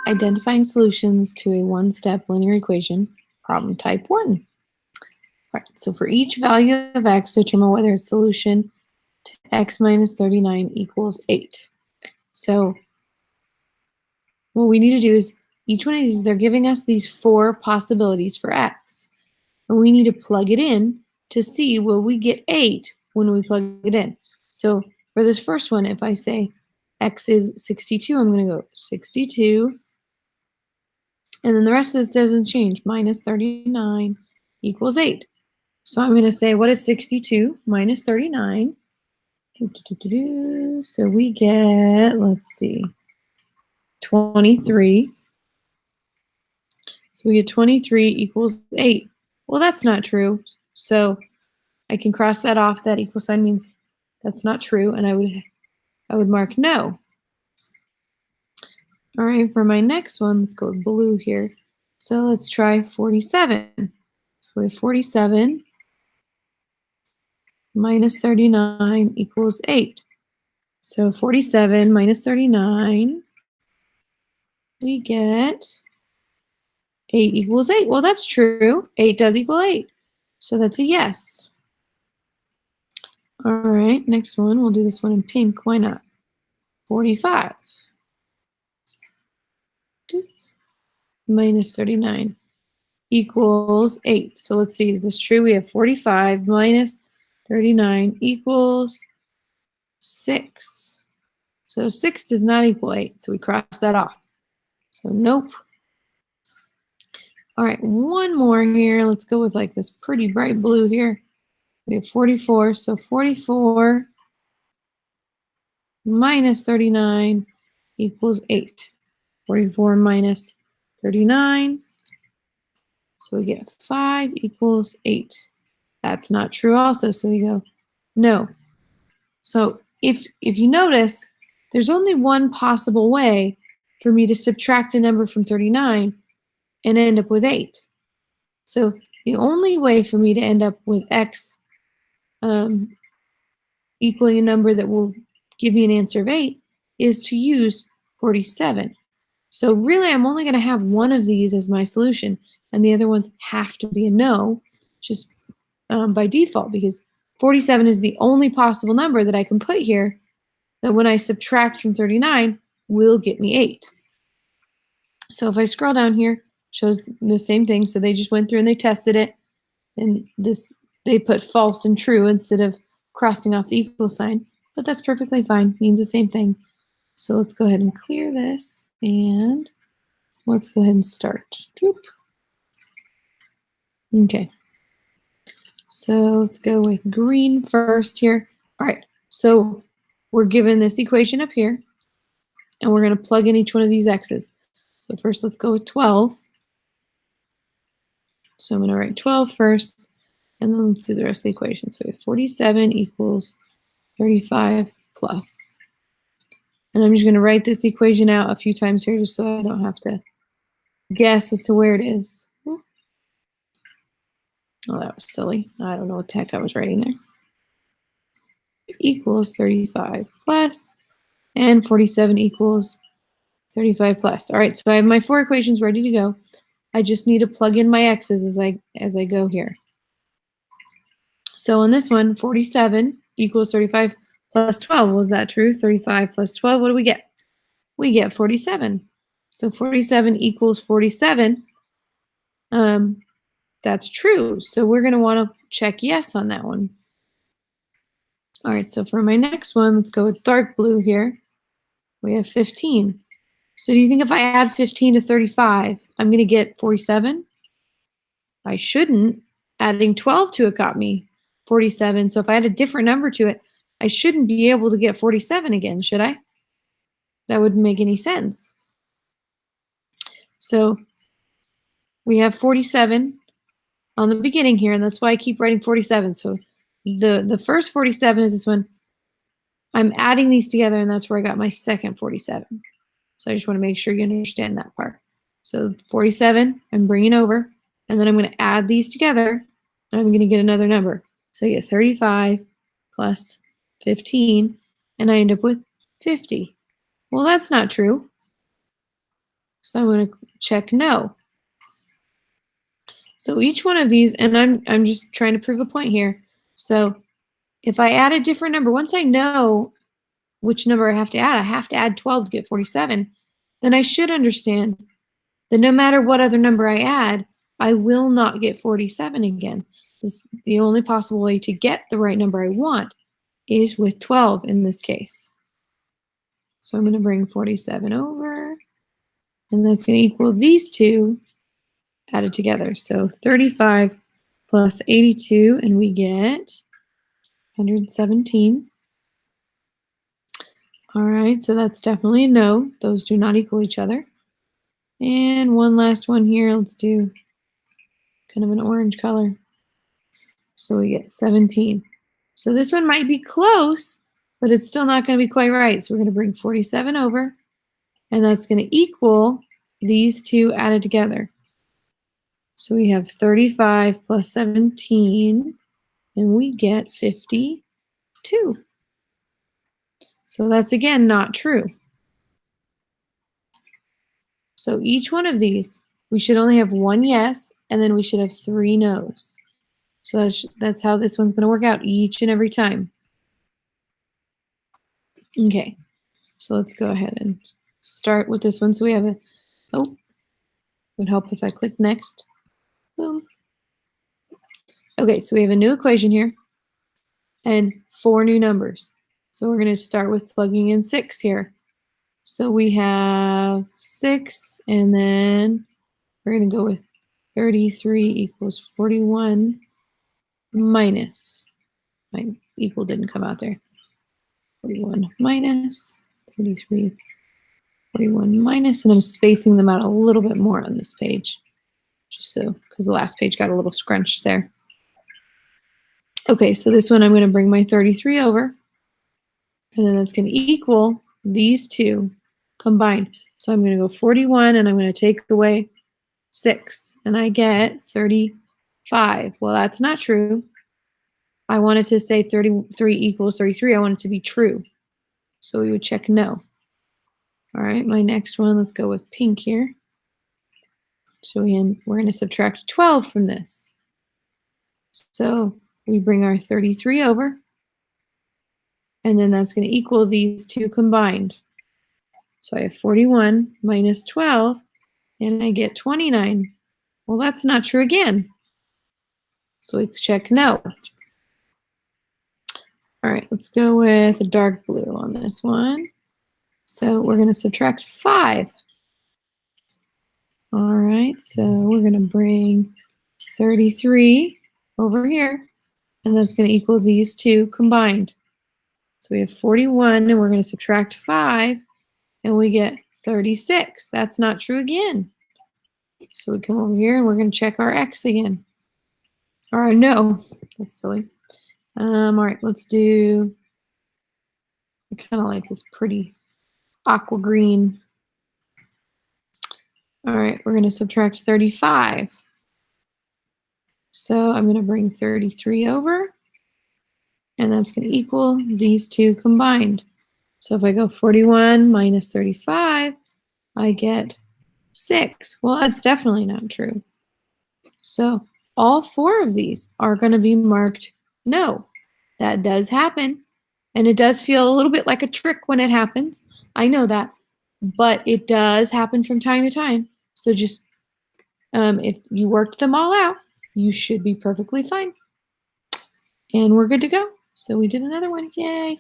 identifying solutions to a one-step linear equation, problem type 1. Right, so for each value of x, determine whether its solution to x minus 39 equals 8. So what we need to do is, each one of these, they're giving us these 4 possibilities for x. And we need to plug it in to see, will we get 8 when we plug it in? So for this first one, if I say x is 62, I'm going to go 62. And then the rest of this doesn't change. Minus 39 equals 8. So I'm going to say, what is 62 minus 39? So we get, let's see, 23. So we get 23 equals 8. Well, that's not true. So I can cross that off. That equal sign means that's not true, and I would mark no. All right, for my next one, let's go with blue here. So let's try 47. So we have 47 minus 39 equals 8. So 47 minus 39, we get 8 equals 8. Well, that's true. 8 does equal 8. So that's a yes. All right, next one. We'll do this one in pink. Why not? 45 minus 39 equals 8. So let's see, is this true? We have 45 minus 39 equals 6. So 6 does not equal 8. So we cross that off. So nope. All right, one more here. Let's go with like this pretty bright blue here. We have 44. So 44 minus 39 equals 8. 44 minus 39. So we get 5 equals 8. That's not true also. So we go no. So if you notice, there's only one possible way for me to subtract a number from 39 and end up with 8. So the only way for me to end up with x equaling a number that will give me an answer of 8 is to use 47. So really, I'm only going to have one of these as my solution, and the other ones have to be a no, just by default, because 47 is the only possible number that I can put here that when I subtract from 39 will get me 8. So if I scroll down here, shows the same thing. So they just went through and they tested it, and they put false and true instead of crossing off the equal sign, but that's perfectly fine, means the same thing. So let's go ahead and clear this, and let's go ahead and start. Okay, so let's go with green first here. All right, so we're given this equation up here, and we're going to plug in each one of these x's. So first, let's go with 12. So I'm going to write 12 first, and then let's do the rest of the equation. So we have 47 equals 35 plus. And I'm just going to write this equation out a few times here just so I don't have to guess as to where it is. Oh, that was silly. I don't know what the heck I was writing there. Equals 35 plus, and 47 equals 35 plus. All right, so I have my 4 equations ready to go. I just need to plug in my x's as I go here. So on this one, 47 equals 35 plus 12. Was that true? 35 plus 12, what do we get? We get 47. So 47 equals 47. That's true. So we're going to want to check yes on that one. All right, so for my next one, let's go with dark blue here. We have 15. So do you think if I add 15 to 35, I'm going to get 47? I shouldn't. Adding 12 to it got me 47. So if I add a different number to it, I shouldn't be able to get 47 again, should I? That wouldn't make any sense. So we have 47 on the beginning here, and that's why I keep writing 47. So the first 47 is this one. I'm adding these together, and that's where I got my second 47. So I just want to make sure you understand that part. So 47, I'm bringing over, and then I'm going to add these together, and I'm going to get another number. So I get 35 plus 15, and I end up with 50. Well, that's not true. So I'm going to check no. So each one of these, and I'm just trying to prove a point here. So if I add a different number, once I know which number I have to add 12 to get 47, then I should understand that no matter what other number I add, I will not get 47 again. The only possible way to get the right number I want is with 12 in this case. So I'm going to bring 47 over, and that's going to equal these two added together. So 35 plus 82, and we get 117. All right, so that's definitely a no. Those do not equal each other. And one last one here. Let's do kind of an orange color. So we get 17. So this one might be close, but it's still not going to be quite right. So we're going to bring 47 over, and that's going to equal these two added together. So we have 35 plus 17, and we get 52. So that's, again, not true. So each one of these, we should only have one yes, and then we should have 3 no's. So that's how this one's going to work out each and every time. Okay, so let's go ahead and start with this one. So we have it would help if I click next. Boom. Okay, so we have a new equation here and 4 new numbers. So we're going to start with plugging in 6 here. So we have 6, and then we're going to go with 33 equals 41 minus, my equal didn't come out there, 41 minus 33, 41 minus, and I'm spacing them out a little bit more on this page, just so, because the last page got a little scrunched there. Okay, so this one I'm going to bring my 33 over, and then that's going to equal these two combined. So I'm going to go 41, and I'm going to take away 6, and I get 35. Well, that's not true. I wanted to say 33 equals 33. I want it to be true. So we would check no. All right, my next one, let's go with pink here. So we're going to subtract 12 from this. So we bring our 33 over, and then that's going to equal these two combined. So I have 41 minus 12, and I get 29. Well, that's not true again. So we check no. All right, let's go with a dark blue on this one. So we're going to subtract 5. All right, so we're going to bring 33 over here, and that's going to equal these two combined. So we have 41, and we're going to subtract 5, and we get 36. That's not true again. So we come over here, and we're going to check our X again. Or no, that's silly. All right, let's do, I kind of like this pretty aqua green. All right, we're going to subtract 35. So I'm going to bring 33 over, and that's going to equal these two combined. So if I go 41 minus 35, I get 6. Well, that's definitely not true. So all 4 of these are going to be marked no. That does happen, and it does feel a little bit like a trick when it happens. I know that, but it does happen from time to time. So just if you worked them all out, you should be perfectly fine. And we're good to go. So we did another one. Yay.